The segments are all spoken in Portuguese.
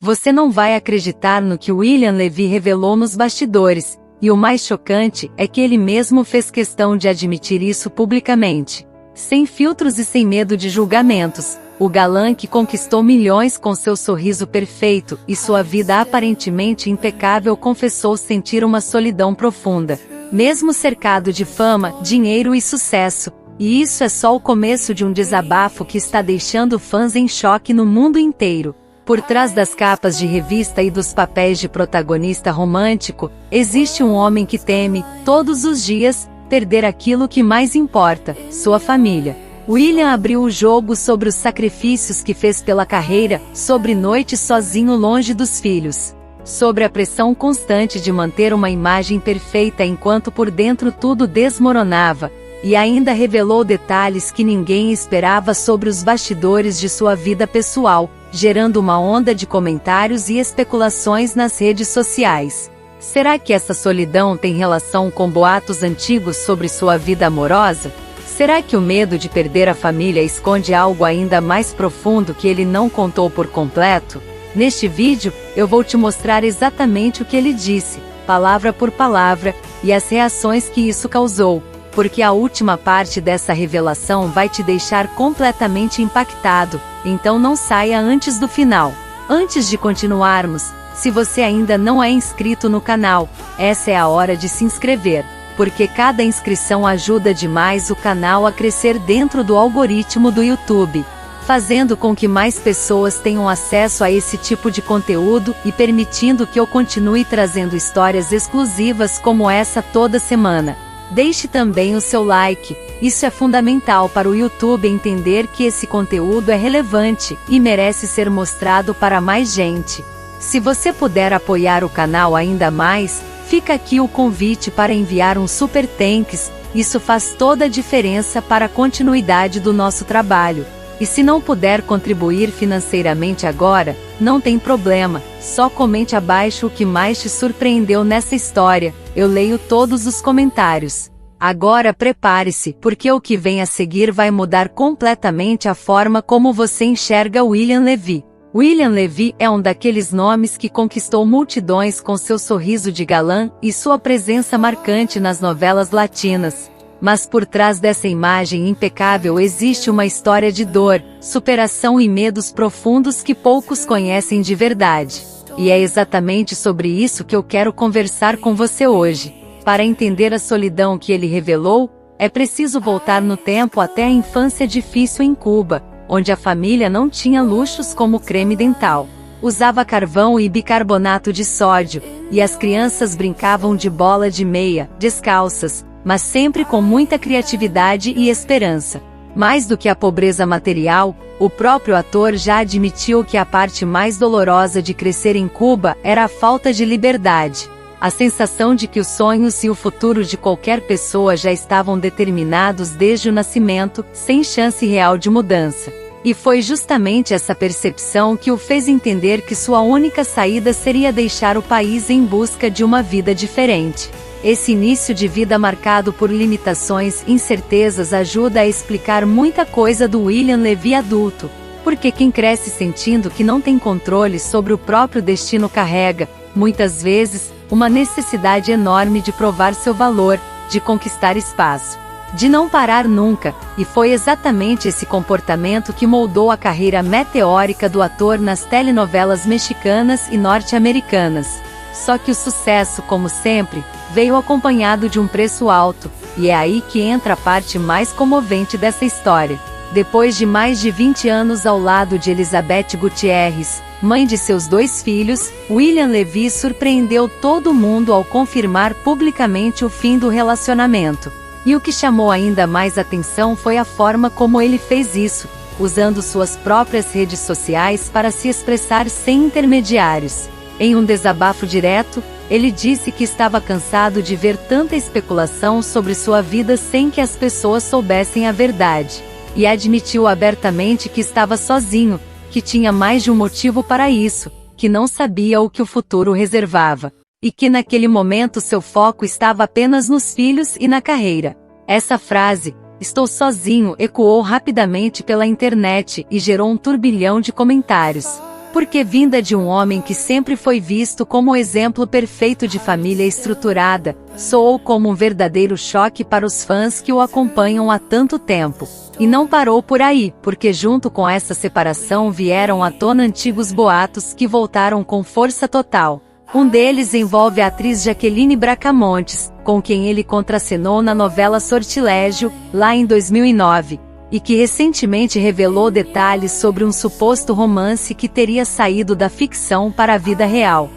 Você não vai acreditar no que William Levy revelou nos bastidores, e o mais chocante é que ele mesmo fez questão de admitir isso publicamente. Sem filtros e sem medo de julgamentos, o galã que conquistou milhões com seu sorriso perfeito e sua vida aparentemente impecável confessou sentir uma solidão profunda, mesmo cercado de fama, dinheiro e sucesso. E isso é só o começo de um desabafo que está deixando fãs em choque no mundo inteiro. Por trás das capas de revista e dos papéis de protagonista romântico, existe um homem que teme, todos os dias, perder aquilo que mais importa, sua família. William abriu o jogo sobre os sacrifícios que fez pela carreira, sobre noites sozinho longe dos filhos, sobre a pressão constante de manter uma imagem perfeita enquanto por dentro tudo desmoronava, e ainda revelou detalhes que ninguém esperava sobre os bastidores de sua vida pessoal, gerando uma onda de comentários e especulações nas redes sociais. Será que essa solidão tem relação com boatos antigos sobre sua vida amorosa? Será que o medo de perder a família esconde algo ainda mais profundo que ele não contou por completo? Neste vídeo, eu vou te mostrar exatamente o que ele disse, palavra por palavra, e as reações que isso causou, porque a última parte dessa revelação vai te deixar completamente impactado, então não saia antes do final. Antes de continuarmos, se você ainda não é inscrito no canal, essa é a hora de se inscrever, porque cada inscrição ajuda demais o canal a crescer dentro do algoritmo do YouTube, fazendo com que mais pessoas tenham acesso a esse tipo de conteúdo e permitindo que eu continue trazendo histórias exclusivas como essa toda semana. Deixe também o seu like, isso é fundamental para o YouTube entender que esse conteúdo é relevante e merece ser mostrado para mais gente. Se você puder apoiar o canal ainda mais, fica aqui o convite para enviar um Super Thanks, isso faz toda a diferença para a continuidade do nosso trabalho. E se não puder contribuir financeiramente agora, não tem problema, só comente abaixo o que mais te surpreendeu nessa história, eu leio todos os comentários. Agora prepare-se, porque o que vem a seguir vai mudar completamente a forma como você enxerga William Levy. William Levy é um daqueles nomes que conquistou multidões com seu sorriso de galã e sua presença marcante nas novelas latinas. Mas por trás dessa imagem impecável existe uma história de dor, superação e medos profundos que poucos conhecem de verdade. E é exatamente sobre isso que eu quero conversar com você hoje. Para entender a solidão que ele revelou, é preciso voltar no tempo até a infância difícil em Cuba, onde a família não tinha luxos como creme dental. Usava carvão e bicarbonato de sódio, e as crianças brincavam de bola de meia, descalças, mas sempre com muita criatividade e esperança. Mais do que a pobreza material, o próprio ator já admitiu que a parte mais dolorosa de crescer em Cuba era a falta de liberdade. A sensação de que os sonhos e o futuro de qualquer pessoa já estavam determinados desde o nascimento, sem chance real de mudança. E foi justamente essa percepção que o fez entender que sua única saída seria deixar o país em busca de uma vida diferente. Esse início de vida marcado por limitações e incertezas ajuda a explicar muita coisa do William Levy adulto, porque quem cresce sentindo que não tem controle sobre o próprio destino carrega, muitas vezes, uma necessidade enorme de provar seu valor, de conquistar espaço, de não parar nunca, e foi exatamente esse comportamento que moldou a carreira meteórica do ator nas telenovelas mexicanas e norte-americanas. Só que o sucesso, como sempre, veio acompanhado de um preço alto, e é aí que entra a parte mais comovente dessa história. Depois de mais de 20 anos ao lado de Elizabeth Gutierrez, mãe de seus 2 filhos, William Levy surpreendeu todo mundo ao confirmar publicamente o fim do relacionamento. E o que chamou ainda mais atenção foi a forma como ele fez isso, usando suas próprias redes sociais para se expressar sem intermediários. Em um desabafo direto, ele disse que estava cansado de ver tanta especulação sobre sua vida sem que as pessoas soubessem a verdade. E admitiu abertamente que estava sozinho, que tinha mais de um motivo para isso, que não sabia o que o futuro reservava, e que naquele momento seu foco estava apenas nos filhos e na carreira. Essa frase, "estou sozinho", ecoou rapidamente pela internet e gerou um turbilhão de comentários. Porque vinda de um homem que sempre foi visto como o exemplo perfeito de família estruturada, soou como um verdadeiro choque para os fãs que o acompanham há tanto tempo. E não parou por aí, porque junto com essa separação vieram à tona antigos boatos que voltaram com força total. Um deles envolve a atriz Jaqueline Bracamontes, com quem ele contracenou na novela Sortilégio, lá em 2009. E que recentemente revelou detalhes sobre um suposto romance que teria saído da ficção para a vida real.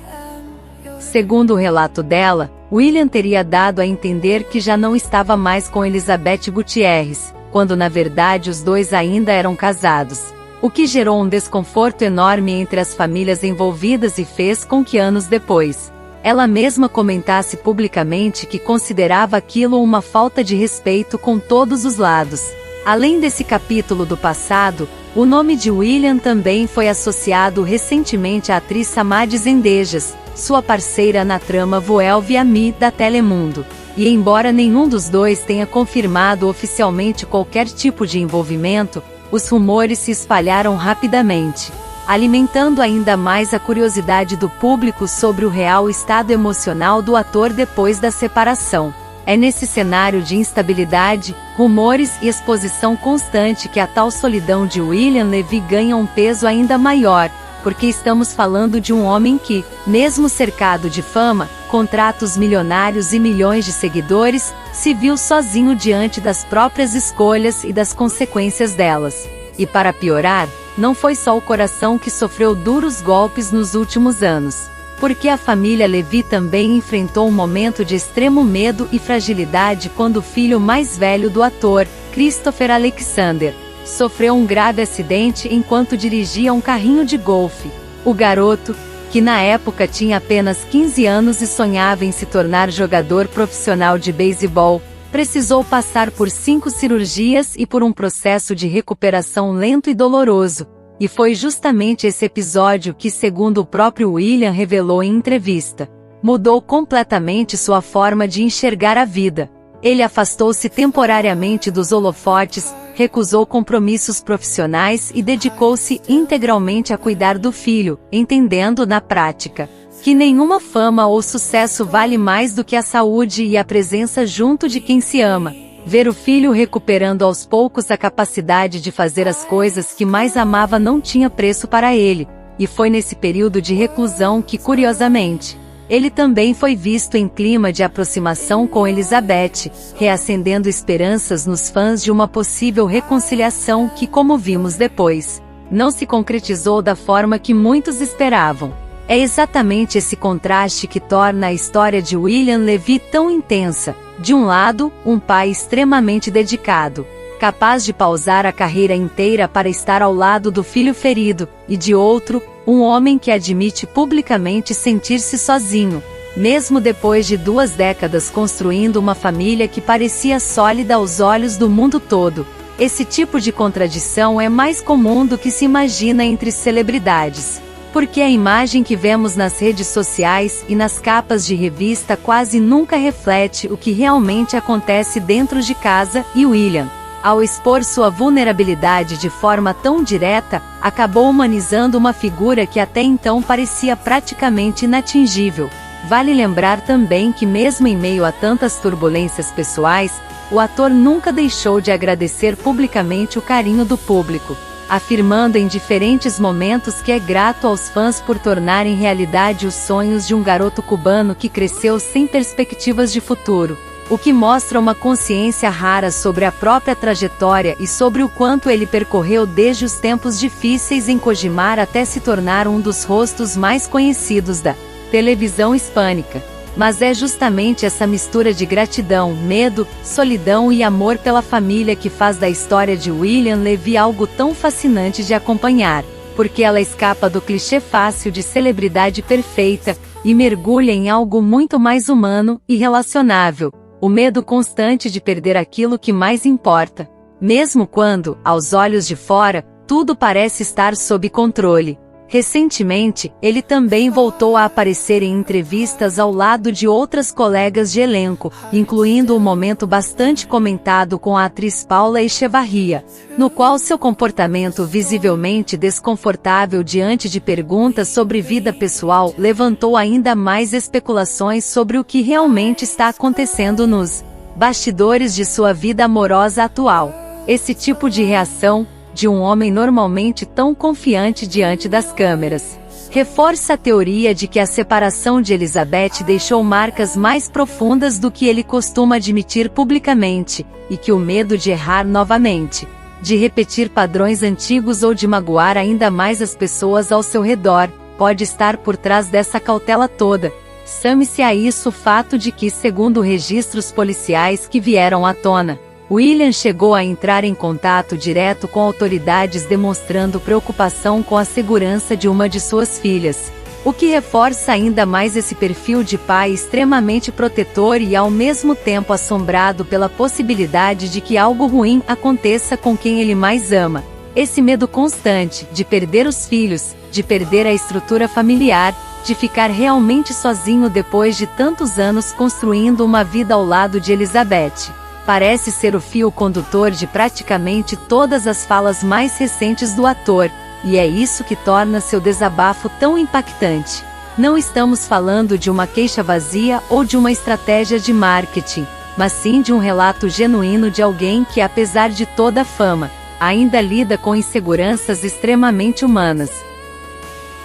Segundo o relato dela, William teria dado a entender que já não estava mais com Elizabeth Gutierrez, quando na verdade os dois ainda eram casados, o que gerou um desconforto enorme entre as famílias envolvidas e fez com que anos depois, ela mesma comentasse publicamente que considerava aquilo uma falta de respeito com todos os lados. Além desse capítulo do passado, o nome de William também foi associado recentemente à atriz Samadi Zendejas, sua parceira na trama Voel via Mi da Telemundo. E embora nenhum dos dois tenha confirmado oficialmente qualquer tipo de envolvimento, os rumores se espalharam rapidamente, alimentando ainda mais a curiosidade do público sobre o real estado emocional do ator depois da separação. É nesse cenário de instabilidade, rumores e exposição constante que a tal solidão de William Levy ganha um peso ainda maior, porque estamos falando de um homem que, mesmo cercado de fama, contratos milionários e milhões de seguidores, se viu sozinho diante das próprias escolhas e das consequências delas. E para piorar, não foi só o coração que sofreu duros golpes nos últimos anos. Porque a família Levy também enfrentou um momento de extremo medo e fragilidade quando o filho mais velho do ator, Christopher Alexander, sofreu um grave acidente enquanto dirigia um carrinho de golfe. O garoto, que na época tinha apenas 15 anos e sonhava em se tornar jogador profissional de beisebol, precisou passar por 5 cirurgias e por um processo de recuperação lento e doloroso. E foi justamente esse episódio que, segundo o próprio William revelou em entrevista, mudou completamente sua forma de enxergar a vida. Ele afastou-se temporariamente dos holofotes, recusou compromissos profissionais e dedicou-se integralmente a cuidar do filho, entendendo na prática que nenhuma fama ou sucesso vale mais do que a saúde e a presença junto de quem se ama. Ver o filho recuperando aos poucos a capacidade de fazer as coisas que mais amava não tinha preço para ele, e foi nesse período de reclusão que, curiosamente, ele também foi visto em clima de aproximação com Elizabeth, reacendendo esperanças nos fãs de uma possível reconciliação que, como vimos depois, não se concretizou da forma que muitos esperavam. É exatamente esse contraste que torna a história de William Levy tão intensa. De um lado, um pai extremamente dedicado, capaz de pausar a carreira inteira para estar ao lado do filho ferido, e de outro, um homem que admite publicamente sentir-se sozinho, mesmo depois de 2 décadas construindo uma família que parecia sólida aos olhos do mundo todo. Esse tipo de contradição é mais comum do que se imagina entre celebridades. Porque a imagem que vemos nas redes sociais e nas capas de revista quase nunca reflete o que realmente acontece dentro de casa, e William, ao expor sua vulnerabilidade de forma tão direta, acabou humanizando uma figura que até então parecia praticamente inatingível. Vale lembrar também que mesmo em meio a tantas turbulências pessoais, o ator nunca deixou de agradecer publicamente o carinho do público, afirmando em diferentes momentos que é grato aos fãs por tornarem realidade os sonhos de um garoto cubano que cresceu sem perspectivas de futuro, o que mostra uma consciência rara sobre a própria trajetória e sobre o quanto ele percorreu desde os tempos difíceis em Cojimar até se tornar um dos rostos mais conhecidos da televisão hispânica. Mas é justamente essa mistura de gratidão, medo, solidão e amor pela família que faz da história de William Levy algo tão fascinante de acompanhar, porque ela escapa do clichê fácil de celebridade perfeita, e mergulha em algo muito mais humano e relacionável, o medo constante de perder aquilo que mais importa, mesmo quando, aos olhos de fora, tudo parece estar sob controle. Recentemente, ele também voltou a aparecer em entrevistas ao lado de outras colegas de elenco, incluindo um momento bastante comentado com a atriz Paula Echevarria, no qual seu comportamento visivelmente desconfortável diante de perguntas sobre vida pessoal levantou ainda mais especulações sobre o que realmente está acontecendo nos bastidores de sua vida amorosa atual. Esse tipo de reação, de um homem normalmente tão confiante diante das câmeras, reforça a teoria de que a separação de Elizabeth deixou marcas mais profundas do que ele costuma admitir publicamente, e que o medo de errar novamente, de repetir padrões antigos ou de magoar ainda mais as pessoas ao seu redor, pode estar por trás dessa cautela toda. Some-se a isso o fato de que, segundo registros policiais que vieram à tona, William chegou a entrar em contato direto com autoridades demonstrando preocupação com a segurança de uma de suas filhas, o que reforça ainda mais esse perfil de pai extremamente protetor e ao mesmo tempo assombrado pela possibilidade de que algo ruim aconteça com quem ele mais ama. Esse medo constante de perder os filhos, de perder a estrutura familiar, de ficar realmente sozinho depois de tantos anos construindo uma vida ao lado de Elizabeth, parece ser o fio condutor de praticamente todas as falas mais recentes do ator, e é isso que torna seu desabafo tão impactante. Não estamos falando de uma queixa vazia ou de uma estratégia de marketing, mas sim de um relato genuíno de alguém que, apesar de toda a fama, ainda lida com inseguranças extremamente humanas.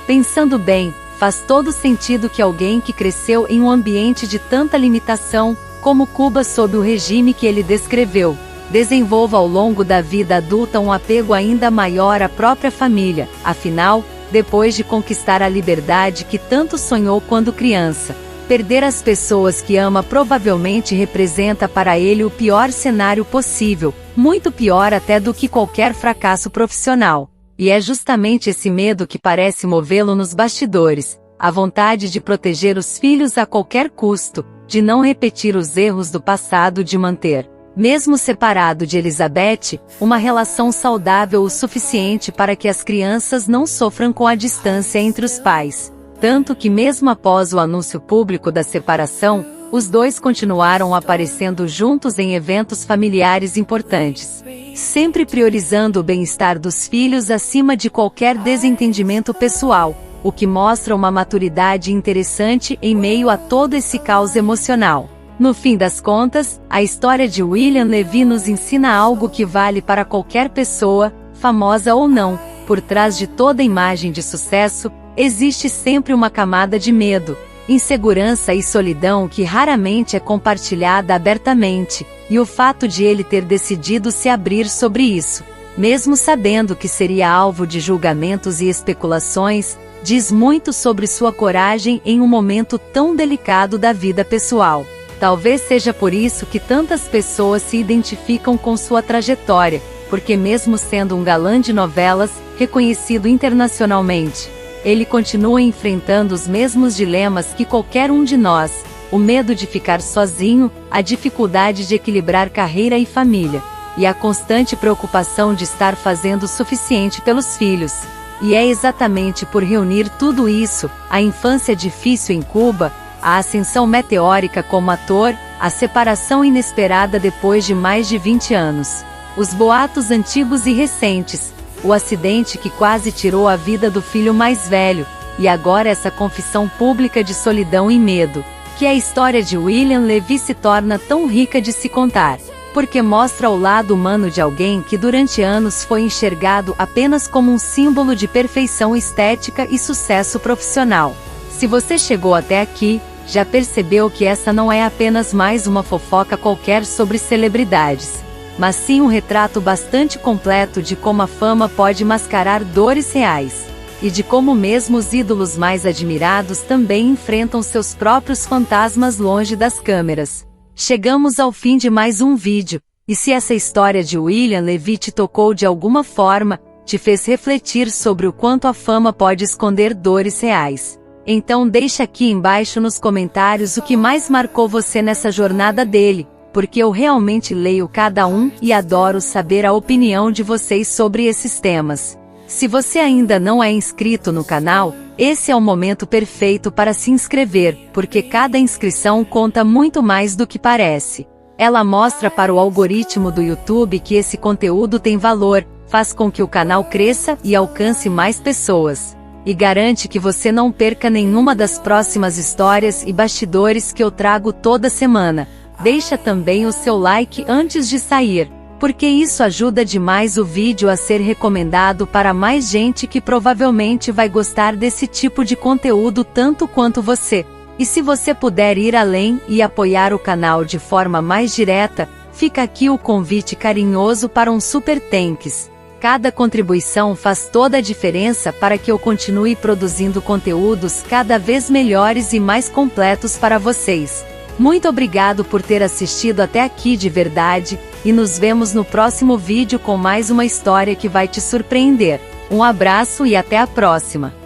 Pensando bem, faz todo sentido que alguém que cresceu em um ambiente de tanta limitação, como Cuba sob o regime que ele descreveu, desenvolva ao longo da vida adulta um apego ainda maior à própria família. Afinal, depois de conquistar a liberdade que tanto sonhou quando criança, perder as pessoas que ama provavelmente representa para ele o pior cenário possível, muito pior até do que qualquer fracasso profissional. E é justamente esse medo que parece movê-lo nos bastidores, a vontade de proteger os filhos a qualquer custo, de não repetir os erros do passado, de manter, mesmo separado de Elizabeth, uma relação saudável o suficiente para que as crianças não sofram com a distância entre os pais. Tanto que mesmo após o anúncio público da separação, os dois continuaram aparecendo juntos em eventos familiares importantes, sempre priorizando o bem-estar dos filhos acima de qualquer desentendimento pessoal, o que mostra uma maturidade interessante em meio a todo esse caos emocional. No fim das contas, a história de William Levy nos ensina algo que vale para qualquer pessoa, famosa ou não. Por trás de toda imagem de sucesso, existe sempre uma camada de medo, insegurança e solidão que raramente é compartilhada abertamente, e o fato de ele ter decidido se abrir sobre isso, mesmo sabendo que seria alvo de julgamentos e especulações, diz muito sobre sua coragem em um momento tão delicado da vida pessoal. Talvez seja por isso que tantas pessoas se identificam com sua trajetória, porque mesmo sendo um galã de novelas, reconhecido internacionalmente, ele continua enfrentando os mesmos dilemas que qualquer um de nós: o medo de ficar sozinho, a dificuldade de equilibrar carreira e família, e a constante preocupação de estar fazendo o suficiente pelos filhos. E é exatamente por reunir tudo isso, a infância difícil em Cuba, a ascensão meteórica como ator, a separação inesperada depois de mais de 20 anos, os boatos antigos e recentes, o acidente que quase tirou a vida do filho mais velho, e agora essa confissão pública de solidão e medo, que a história de William Levy se torna tão rica de se contar, porque mostra o lado humano de alguém que durante anos foi enxergado apenas como um símbolo de perfeição estética e sucesso profissional. Se você chegou até aqui, já percebeu que essa não é apenas mais uma fofoca qualquer sobre celebridades, mas sim um retrato bastante completo de como a fama pode mascarar dores reais, e de como mesmo os ídolos mais admirados também enfrentam seus próprios fantasmas longe das câmeras. Chegamos ao fim de mais um vídeo, e se essa história de William Levy te tocou de alguma forma, te fez refletir sobre o quanto a fama pode esconder dores reais, então deixa aqui embaixo nos comentários o que mais marcou você nessa jornada dele, porque eu realmente leio cada um e adoro saber a opinião de vocês sobre esses temas. Se você ainda não é inscrito no canal, esse é o momento perfeito para se inscrever, porque cada inscrição conta muito mais do que parece. Ela mostra para o algoritmo do YouTube que esse conteúdo tem valor, faz com que o canal cresça e alcance mais pessoas. E garante que você não perca nenhuma das próximas histórias e bastidores que eu trago toda semana. Deixa também o seu like antes de sair, porque isso ajuda demais o vídeo a ser recomendado para mais gente que provavelmente vai gostar desse tipo de conteúdo tanto quanto você. E se você puder ir além e apoiar o canal de forma mais direta, fica aqui o convite carinhoso para um Super Thanks. Cada contribuição faz toda a diferença para que eu continue produzindo conteúdos cada vez melhores e mais completos para vocês. Muito obrigado por ter assistido até aqui de verdade, e nos vemos no próximo vídeo com mais uma história que vai te surpreender. Um abraço e até a próxima!